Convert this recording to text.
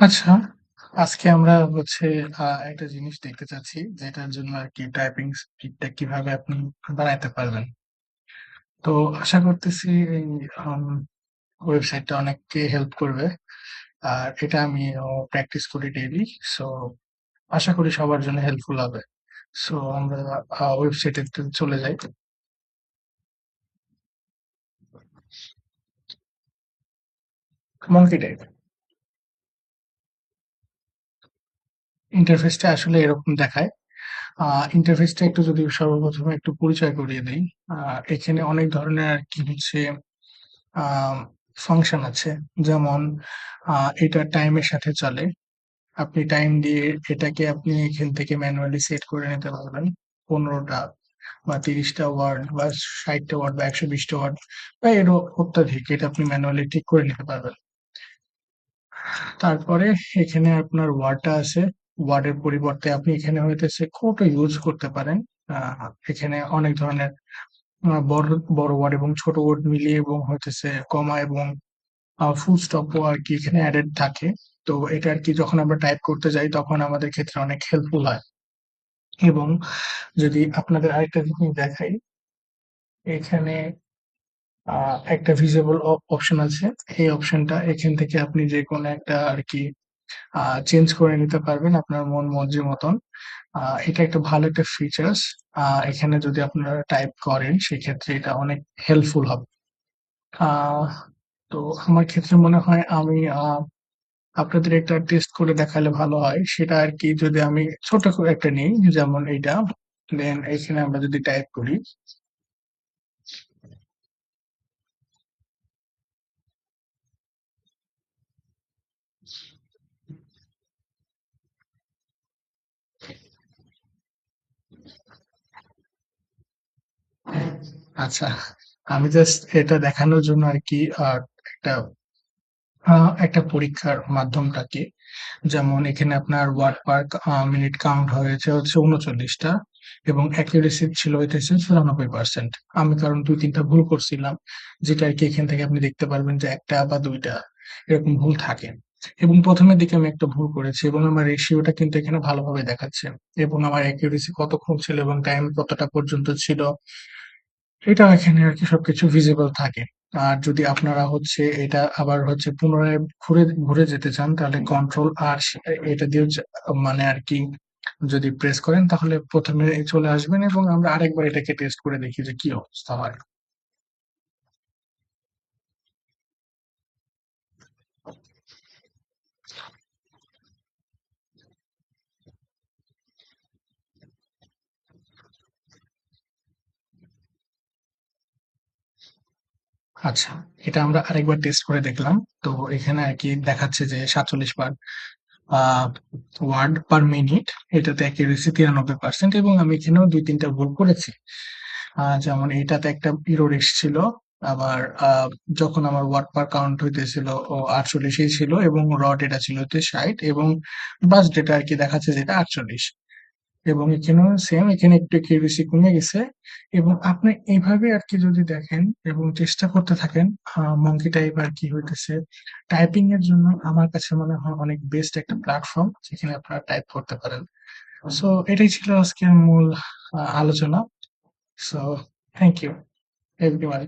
আচ্ছা, আজকে আমরা একটা জিনিস দেখতে চাচ্ছি যেটার জন্য আরকি টাইপিং স্পিডটা কিভাবে আপনি বাড়াইতে পারবেন। তো আশা করতেছি এই আম ওয়েবসাইটটা অনেককে হেল্প করবে। আর এটা আমিও প্র্যাকটিস করি ডেইলি। সো আশা করি সবার জন্য হেল্পফুল হবে। সো আমরা ওয়েবসাইটে চলে যাই। মঙ্কি টাইপ। ইন্টারফেসটা আসলে এরকম দেখায়। আ ইন্টারফেসটা একটু যদি সর্বপ্রথমে একটু পরিচয় করিয়ে দেই। আ এখানে অনেক ধরনের আরকি আম ফাংশন আছে। যেমন আ এটা টাইমের সাথে চলে। আপনি টাইম দিয়ে আপনি এখান থেকে ম্যানুয়ালি সেট করে নিতে পারবেন। ১৫ টা বা ৩০ টা ওয়ার্ড বা ৬০ টা ওয়ার্ড বা ১২০ টা ওয়ার্ড বা এরও অত্যাধিক এটা আপনি ম্যানুয়ালি ঠিক করে নিতে পারবেন। তারপরে এখানে আপনার ওয়ার্ডটা আছে। ওয়ার্ডের পরিবর্তে আপনি এখানে কোডও ইউজ করতে পারেন। আ এখানে অনেক ধরনের বড়, বড় ওয়ার্ড এবং ছোট ওয়ার্ড মিলিয়ে এবং কমা এবং ফুল স্টপও আরকি এখানে এডেড থাকে। তো এটা আরকি যখন আমরা টাইপ করতে যাই তখন আমাদের ক্ষেত্রে অনেক হেল্পফুল হয়। এবং যদি আপনাদের আরেকটা জিনিস দেখাই, এখানে আ একটা ভিজিবল অপশন আছে। এই অপশনটা এখান থেকে আপনি যেকোনো একটা আরকি আ চেঞ্জ করে নিতে পারবেন আপনার মন মর্জি মতন। আ এটা একটা ভালো একটা ফিচার্স। এখানে যদি আপনারা টাইপ করেন সেক্ষেত্রে এটা অনেক হেল্পফুল হবে। আ তো আমার ক্ষেত্রে মনে হয় আমি আপনাদের একটা টেস্ট করে দেখালে ভালো হয়। সেটা আরকি যদি আমি ছোট করে একটা নিই, যেমন এইটা। দেন এখানে আমরা যদি টাইপ করি, আচ্ছা, আমি জাস্ট এটা দেখানোর জন্য আরকি একটা আ একটা পরীক্ষার মাধ্যমটাকে, যেমন এখানে আপনার ওয়ার্ড পার মিনিট কাউন্ট হয়েছে ৩৯ টা এবং অ্যাকুরেসি ছিল হইতেছে ৯৪%। আমি কারণ ২-৩ টা ভুল করছিলাম, যেটা আরকি এখান থেকে আপনি দেখতে পারবেন যে ১ টা বা ২ টা এরকম ভুল থাকে। এবং ১ম এর দিকে আমি একটা ভুল করেছি এবং আমার রেশিওটা কিন্তু এখানে ভালোভাবে দেখাচ্ছে এবং আমার অ্যাকুরেসি কতক্ষণ ছিল এবং টাইম কতটা পর্যন্ত ছিল, এটাও এখানে আরকি সবকিছু ভিজিবল থাকে। আর যদি আপনারা এটা আবার পুনরায় ঘুরে যেতে চান তাহলে কন্ট্রোল আর এটা দিয়েও মানে আরকি যদি প্রেস করেন তাহলে ১ম এ চলে আসবেন এবং আমরা আরেকবার এটাকে টেস্ট করে দেখি যে কি অবস্থা হয়। আচ্ছা, এটা আমরা আরেকবার টেস্ট করে দেখলাম। তো এখানে আরকি দেখাচ্ছে যে ৪৭ বার আ ওয়ার্ড পার মিনিট, এটাতে অ্যাকুরেসি ৯৩% এবং আমি এখানেও ২-৩ টা ভুল করেছি। যেমন এইটাতে একটা এরর এসছিল। আবার যখন আমার ওয়াট পার কাউন্ট হইতেছিল ৪৮ ই ছিল এবং র ডেটা ছিল ৬০ এবং বাস ডেটা আরকি দেখাচ্ছে যেটা ৪৮ এবং এখানেও সেম, এখানে একটু একিউরেসি কমে গেছে এবং আপনি এইভাবে আরকি যদি দেখেন এবং চেষ্টা করতে থাকেন, মঙ্কি টাইপ আরকি টাইপিং এর জন্য আমার কাছে মনে হয় অনেক বেস্ট একটা প্ল্যাটফর্ম যেখানে আপনারা টাইপ করতে পারেন। সো এটাই ছিল আজকের মূল আলোচনা। So thank you everyone.